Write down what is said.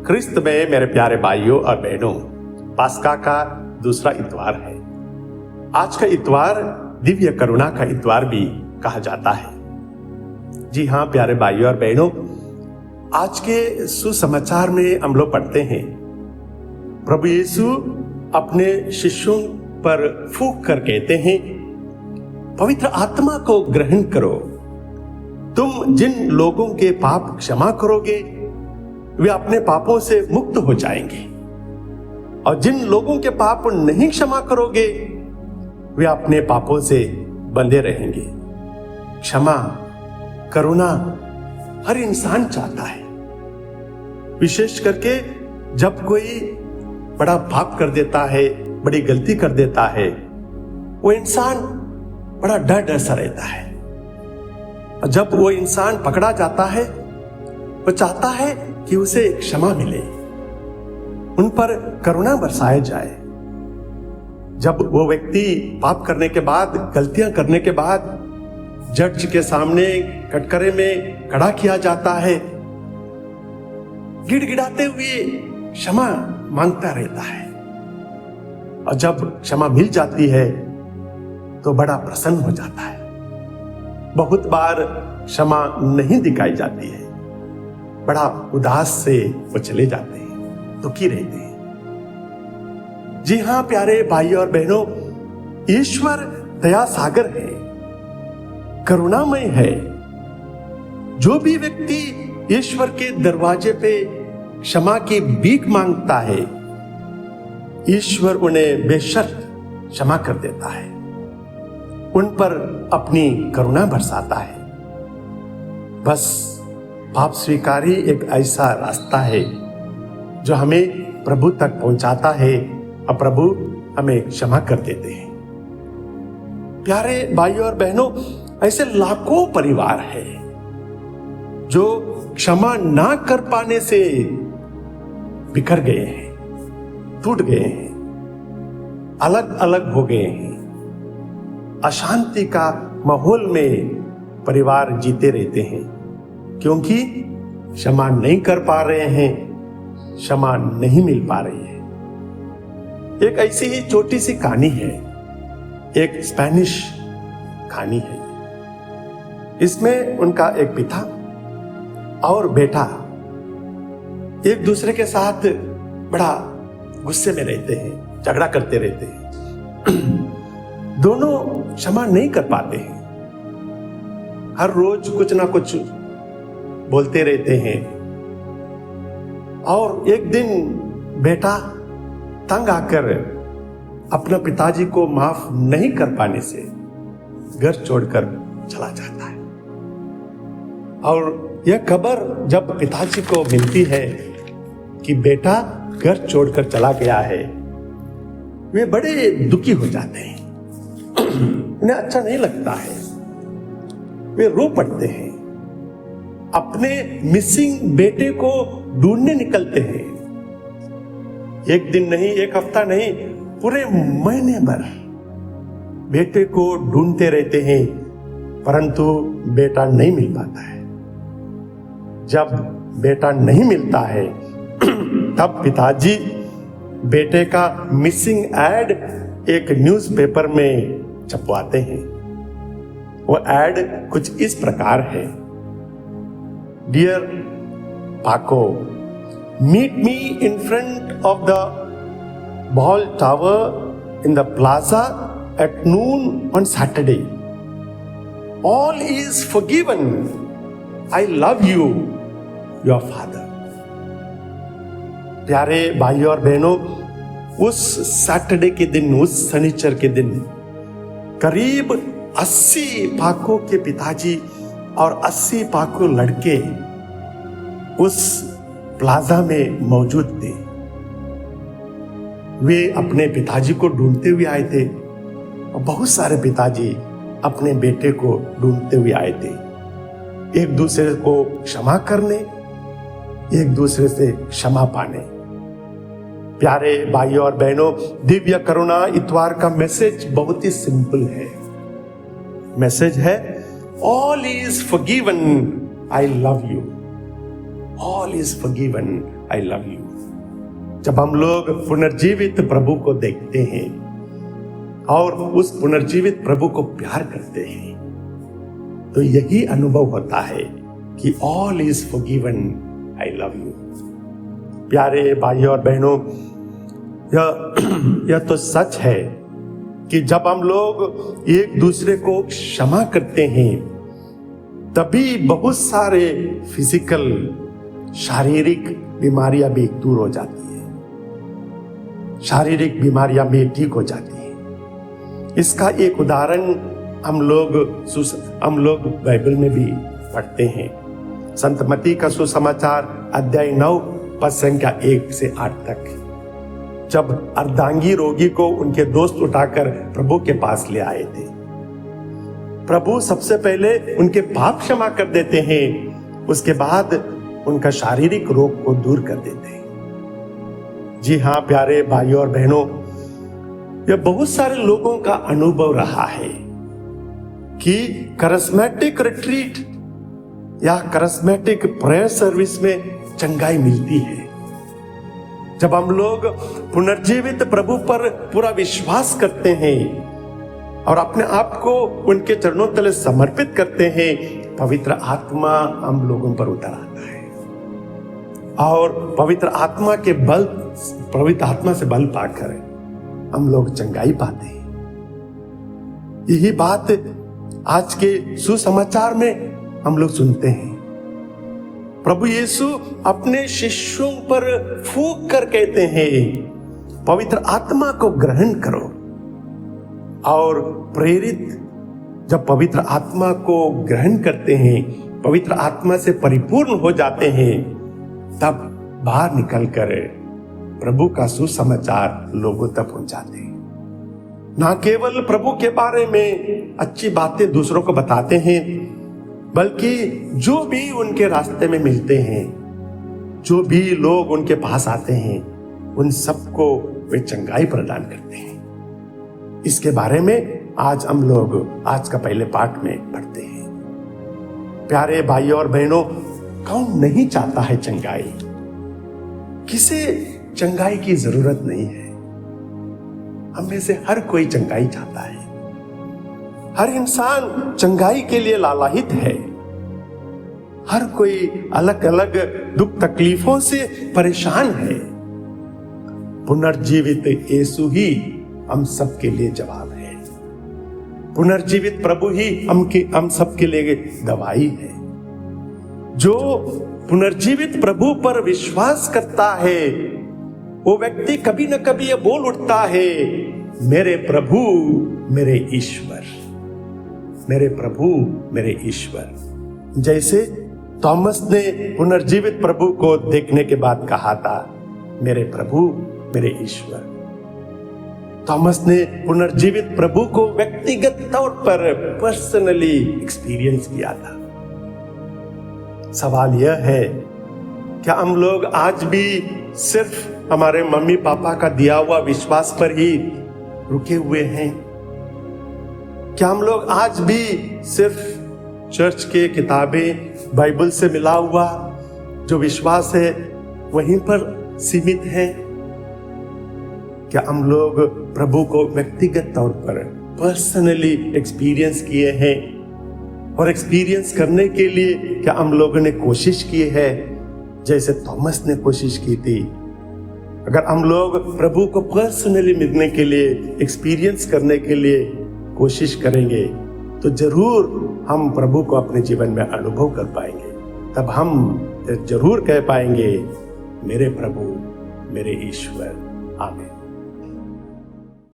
क्रिस्त में मेरे प्यारे भाइयों और बहनों, पास्का का दूसरा इतवार है। आज का इतवार दिव्य करुणा का इतवार भी कहा जाता है। जी हाँ प्यारे भाइयों और बहनों, आज के सुसमाचार में हम लोग पढ़ते हैं प्रभु यीशु अपने शिष्यों पर फूंक कर कहते हैं, पवित्र आत्मा को ग्रहण करो। तुम जिन लोगों के पाप क्षमा करोगे वे अपने पापों से मुक्त हो जाएंगे, और जिन लोगों के पाप नहीं क्षमा करोगे वे अपने पापों से बंधे रहेंगे। क्षमा, करुणा हर इंसान चाहता है, विशेष करके जब कोई बड़ा पाप कर देता है, बड़ी गलती कर देता है, वो इंसान बड़ा डर सा रहता है। और जब वो इंसान पकड़ा जाता है, वो चाहता है कि उसे क्षमा मिले, उन पर करुणा बरसाया जाए। जब वो व्यक्ति पाप करने के बाद, गलतियां करने के बाद जज के सामने कटघरे में खड़ा किया जाता है, गिड़गिड़ाते हुए क्षमा मांगता रहता है, और जब क्षमा मिल जाती है तो बड़ा प्रसन्न हो जाता है। बहुत बार क्षमा नहीं दिखाई जाती है, बड़ा उदास से वो चले जाते हैं, दुखी रहते हैं। जी हाँ प्यारे भाइयों और बहनों, ईश्वर दया सागर है, करुणामय है। जो भी व्यक्ति ईश्वर के दरवाजे पे क्षमा की भीख मांगता है, ईश्वर उन्हें बेशर्त क्षमा कर देता है, उन पर अपनी करुणा बरसाता है। बस पाप स्वीकारी एक ऐसा रास्ता है जो हमें प्रभु तक पहुंचाता है, और प्रभु हमें क्षमा कर देते हैं। प्यारे भाइयों और बहनों, ऐसे लाखों परिवार है जो क्षमा ना कर पाने से बिखर गए हैं, टूट गए हैं, अलग अलग हो गए हैं। अशांति का माहौल में परिवार जीते रहते हैं, क्योंकि क्षमा नहीं कर पा रहे हैं, क्षमा नहीं मिल पा रही है। एक ऐसी ही छोटी सी कहानी है, एक स्पेनिश कहानी है। इसमें उनका एक पिता और बेटा एक दूसरे के साथ बड़ा गुस्से में रहते हैं, झगड़ा करते रहते हैं। दोनों क्षमा नहीं कर पाते हैं, हर रोज कुछ ना कुछ बोलते रहते हैं। और एक दिन बेटा तंग आकर अपना पिताजी को माफ नहीं कर पाने से घर छोड़कर चला जाता है। और यह खबर जब पिताजी को मिलती है कि बेटा घर छोड़कर चला गया है, वे बड़े दुखी हो जाते हैं, उन्हें अच्छा नहीं लगता है, वे रो पड़ते हैं, अपने मिसिंग बेटे को ढूंढने निकलते हैं। एक दिन नहीं, एक हफ्ता नहीं, पूरे महीने भर बेटे को ढूंढते रहते हैं, परंतु बेटा नहीं मिल पाता है। जब बेटा नहीं मिलता है तब पिताजी बेटे का मिसिंग एड एक न्यूज़पेपर में छपवाते हैं। वो एड कुछ इस प्रकार है, Dear Paco, meet me in front of the ball tower in the plaza at noon on Saturday. All is forgiven. I love you, your father. प्यारे भाइयों और बहनों, उस सैटरडे के दिन, उस शनिचर के दिन करीब 80 पाको के पिताजी और 80 पाको लड़के उस प्लाजा में मौजूद थे। वे अपने पिताजी को ढूंढते हुए आए थे, और बहुत सारे पिताजी अपने बेटे को ढूंढते हुए आए थे, एक दूसरे को क्षमा करने, एक दूसरे से क्षमा पाने। प्यारे भाइयों और बहनों, दिव्य करुणा इतवार का मैसेज बहुत ही सिंपल है। मैसेज है, all is forgiven, I love you. All is forgiven, I love you. जब हम लोग पुनर्जीवित प्रभु को देखते हैं और उस पुनर्जीवित प्रभु को प्यार करते हैं, तो यही अनुभव होता है कि all is forgiven, I love you. प्यारे भाइयों और बहनों, यह तो सच है कि जब हम लोग एक दूसरे को क्षमा करते हैं, तभी बहुत सारे फिजिकल, शारीरिक बीमारियां भी दूर हो जाती है, शारीरिक बीमारियां भी ठीक हो जाती है। इसका एक उदाहरण हम लोग बाइबल में भी पढ़ते हैं। संत मत्ती का सुसमाचार अध्याय 9 पद संख्या 1 से 8 तक। जब अर्धांगी रोगी को उनके दोस्त उठाकर प्रभु के पास ले आए थे, प्रभु सबसे पहले उनके पाप क्षमा कर देते हैं, उसके बाद उनका शारीरिक रोग को दूर कर देते हैं। जी हाँ प्यारे भाइयों और बहनों, यह बहुत सारे लोगों का अनुभव रहा है कि करिस्मेटिक रिट्रीट या करिस्मेटिक प्रेयर सर्विस में चंगाई मिलती है। जब हम लोग पुनर्जीवित प्रभु पर पूरा विश्वास करते हैं और अपने आप को उनके चरणों तले समर्पित करते हैं, पवित्र आत्मा हम लोगों पर उतर आता है और पवित्र आत्मा से बल पाकर हम लोग चंगाई पाते हैं। यही बात आज के सुसमाचार में हम लोग सुनते हैं। प्रभु यीशु अपने शिष्यों पर फूंक कर कहते हैं, पवित्र आत्मा को ग्रहण करो। और प्रेरित जब पवित्र आत्मा को ग्रहण करते हैं, पवित्र आत्मा से परिपूर्ण हो जाते हैं, तब बाहर निकलकर प्रभु का सुसमाचार लोगों तक पहुंचाते हैं। ना केवल प्रभु के बारे में अच्छी बातें दूसरों को बताते हैं, बल्कि जो भी उनके रास्ते में मिलते हैं, जो भी लोग उनके पास आते हैं, उन सबको वे चंगाई प्रदान करते हैं। इसके बारे में आज हम लोग आज का पहले पाठ में पढ़ते हैं। प्यारे भाइयों और बहनों, कौन नहीं चाहता है चंगाई? किसे चंगाई की जरूरत नहीं है? हम में से हर कोई चंगाई चाहता है। हर इंसान चंगाई के लिए लालायित है। हर कोई अलग अलग दुख तकलीफों से परेशान है। पुनर्जीवित यीशु ही हम सबके लिए जवाब है। पुनर्जीवित प्रभु ही हम सबके लिए दवाई है। जो पुनर्जीवित प्रभु पर विश्वास करता है, वो व्यक्ति कभी न कभी ये बोल उठता है, मेरे प्रभु मेरे ईश्वर, मेरे प्रभु मेरे ईश्वर। जैसे थॉमस ने पुनर्जीवित प्रभु को देखने के बाद कहा था, मेरे प्रभु मेरे ईश्वर। थॉमस ने पुनर्जीवित प्रभु को व्यक्तिगत तौर पर पर्सनली एक्सपीरियंस किया था। सवाल यह है, क्या हम लोग आज भी सिर्फ हमारे मम्मी पापा का दिया हुआ विश्वास पर ही रुके हुए हैं? क्या हम लोग आज भी सिर्फ चर्च के किताबें, बाइबल से मिला हुआ जो विश्वास है वहीं पर सीमित हैं? क्या हम लोग प्रभु को व्यक्तिगत तौर पर पर्सनली एक्सपीरियंस किए हैं? और एक्सपीरियंस करने के लिए क्या हम लोगों ने कोशिश की है जैसे थॉमस ने कोशिश की थी? अगर हम लोग प्रभु को पर्सनली मिलने के लिए, एक्सपीरियंस करने के लिए कोशिश करेंगे, तो जरूर हम प्रभु को अपने जीवन में अनुभव कर पाएंगे। तब हम जरूर कह पाएंगे, मेरे प्रभु मेरे ईश्वर। आमीन।